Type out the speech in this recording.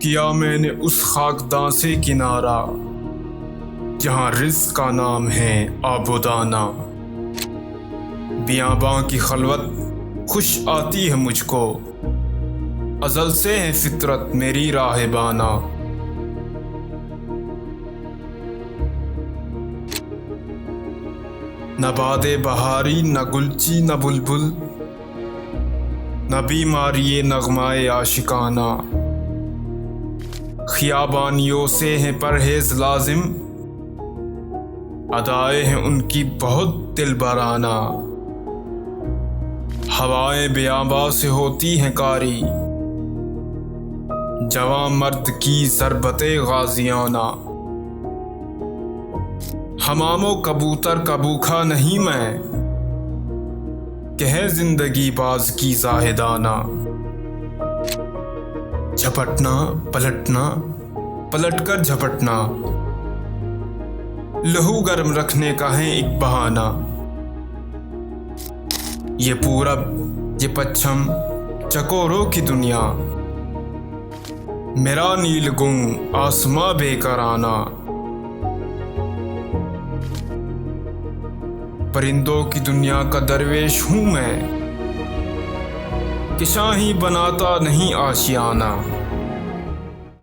किया मैंने उस खाकदां से किनारा जहाँ रिज़्क़ का नाम है आबुदाना। बियाबां की खलवत खुश आती है मुझको, अज़ल से है फितरत मेरी राहबाना। न बादे बहारी न गुलची न बुलबुल, न बीमारी नगमाए आशिकाना। खियाबानियों से है परहेज लाजिम, अदाएं हैं उनकी बहुत दिलबराना। हवाएं बियाबा से होती हैं कारी, जवां मर्द की ज़रबते गाजियाना। हमामो कबूतर का भूखा नहीं मैं, कहे जिंदगी बाज की जाहिदाना। झपटना पलटना पलटकर झपटना, लहू गर्म रखने का है एक बहाना। ये पूरब ये पश्चिम चकोरों की दुनिया, मेरा नील गुंग आसमां बेकराना। परिंदों की दुनिया का दरवेश हूँ मैं, कि शाही बनाता नहीं आशियाना।